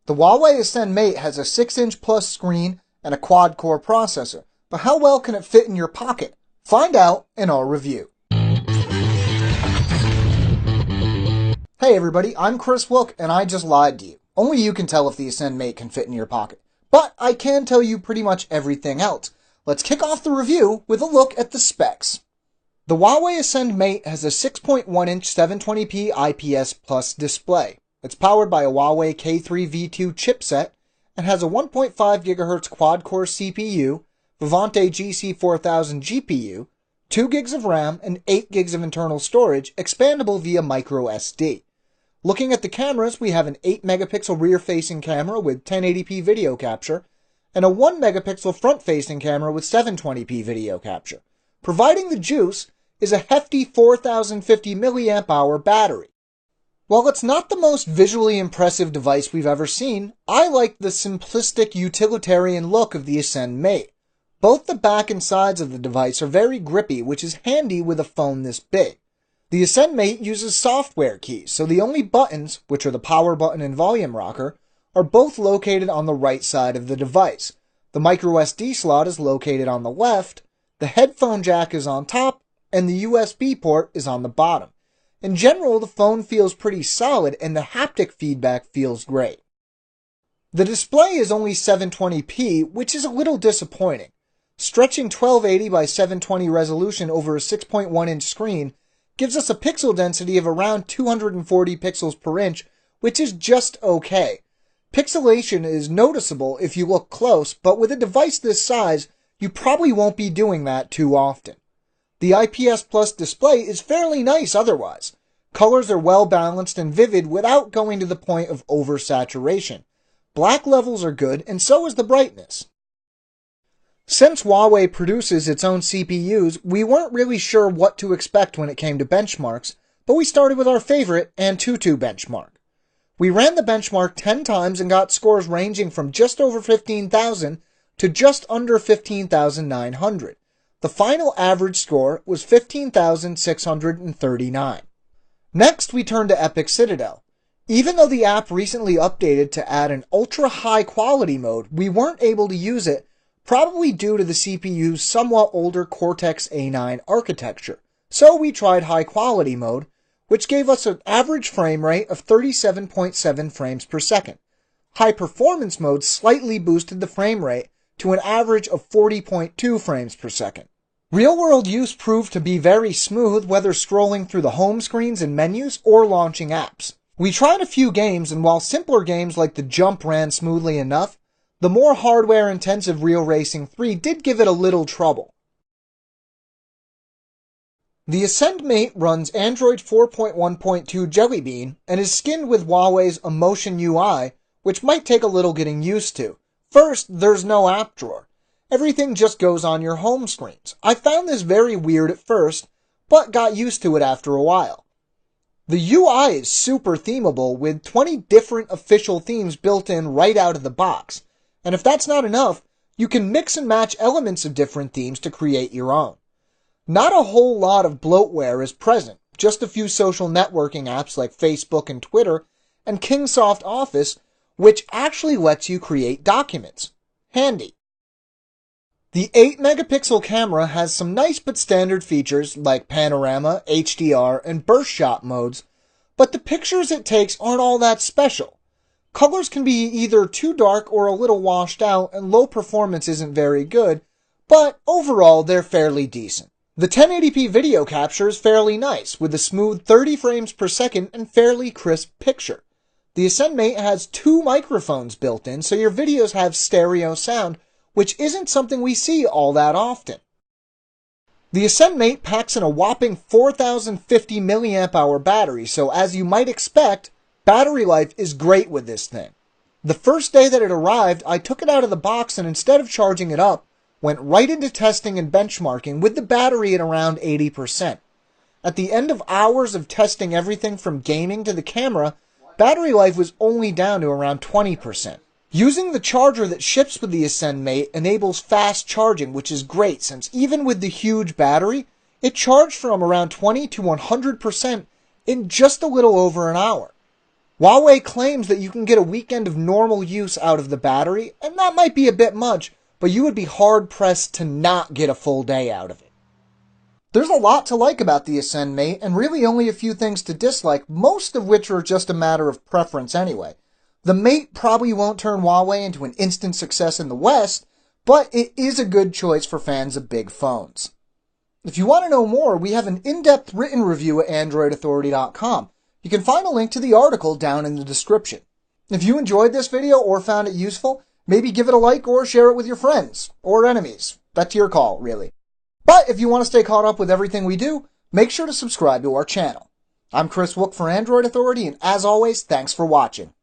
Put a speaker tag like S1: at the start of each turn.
S1: The Huawei Ascend Mate has a 6-inch plus screen and a quad-core processor, but how well can it fit in your pocket? Find out in our review. Hey everybody, I'm Chris Wilk, and I just lied to you. Only you can tell if the Ascend Mate can fit in your pocket. But I can tell you pretty much everything else. Let's kick off the review with a look at the specs. The Huawei Ascend Mate has a 6.1-inch 720p IPS Plus display. It's powered by a Huawei K3V2 chipset and has a 1.5 GHz quad-core CPU, Vivante GC4000 GPU, 2 gigs of RAM, and 8 gigs of internal storage, expandable via microSD. Looking at the cameras, we have an 8-megapixel rear-facing camera with 1080p video capture, and a 1-megapixel front-facing camera with 720p video capture. Providing the juice is a hefty 4050 mAh battery. While it's not the most visually impressive device we've ever seen, I like the simplistic utilitarian look of the Ascend Mate. Both the back and sides of the device are very grippy, which is handy with a phone this big. The Ascend Mate uses software keys, so the only buttons, which are the power button and volume rocker, are both located on the right side of the device. The microSD slot is located on the left, the headphone jack is on top, and the USB port is on the bottom. In general, the phone feels pretty solid and the haptic feedback feels great. The display is only 720p, which is a little disappointing. Stretching 1280 by 720 resolution over a 6.1-inch screen gives us a pixel density of around 240 pixels per inch, which is just okay. Pixelation is noticeable if you look close, but with a device this size, you probably won't be doing that too often. The IPS Plus display is fairly nice otherwise. Colors are well balanced and vivid without going to the point of oversaturation. Black levels are good, and so is the brightness. Since Huawei produces its own CPUs, we weren't really sure what to expect when it came to benchmarks, but we started with our favorite Antutu benchmark. We ran the benchmark 10 times and got scores ranging from just over 15,000 to just under 15,900. The final average score was 15,639. Next, we turned to Epic Citadel. Even though the app recently updated to add an ultra-high quality mode, we weren't able to use it, probably due to the CPU's somewhat older Cortex-A9 architecture. So we tried high quality mode, which gave us an average frame rate of 37.7 frames per second. High performance mode slightly boosted the frame rate to an average of 40.2 frames per second. Real-world use proved to be very smooth, whether scrolling through the home screens and menus or launching apps. We tried a few games, and while simpler games like the Jump ran smoothly enough, the more hardware-intensive Real Racing 3 did give it a little trouble. The Ascend Mate runs Android 4.1.2 Jelly Bean and is skinned with Huawei's Emotion UI, which might take a little getting used to. First, there's no app drawer. Everything just goes on your home screens. I found this very weird at first, but got used to it after a while. The UI is super themable with 20 different official themes built in right out of the box. And if that's not enough, you can mix and match elements of different themes to create your own. Not a whole lot of bloatware is present, just a few social networking apps like Facebook and Twitter, and Kingsoft Office, which actually lets you create documents. Handy. The 8-megapixel camera has some nice but standard features like panorama, HDR, and burst shot modes, but the pictures it takes aren't all that special. Colors can be either too dark or a little washed out, and low performance isn't very good, but overall they're fairly decent. The 1080p video capture is fairly nice, with a smooth 30 frames per second and fairly crisp picture. The Ascend Mate has 2 microphones built in, so your videos have stereo sound, which isn't something we see all that often. The Ascend Mate packs in a whopping 4050 mAh battery, so as you might expect, battery life is great with this thing. The first day that it arrived, I took it out of the box and instead of charging it up, went right into testing and benchmarking with the battery at around 80%. At the end of hours of testing everything from gaming to the camera, battery life was only down to around 20%. Using the charger that ships with the Ascend Mate enables fast charging, which is great since even with the huge battery, it charged from around 20 to 100% in just a little over an hour. Huawei claims that you can get a weekend of normal use out of the battery, and that might be a bit much, but you would be hard-pressed to not get a full day out of it. There's a lot to like about the Ascend Mate, and really only a few things to dislike, most of which are just a matter of preference anyway. The Mate probably won't turn Huawei into an instant success in the West, but it is a good choice for fans of big phones. If you want to know more, we have an in-depth written review at AndroidAuthority.com. You can find a link to the article down in the description. If you enjoyed this video or found it useful, maybe give it a like or share it with your friends or enemies. That's your call, really. But if you want to stay caught up with everything we do, make sure to subscribe to our channel. I'm Chris Wook for Android Authority, and as always, thanks for watching.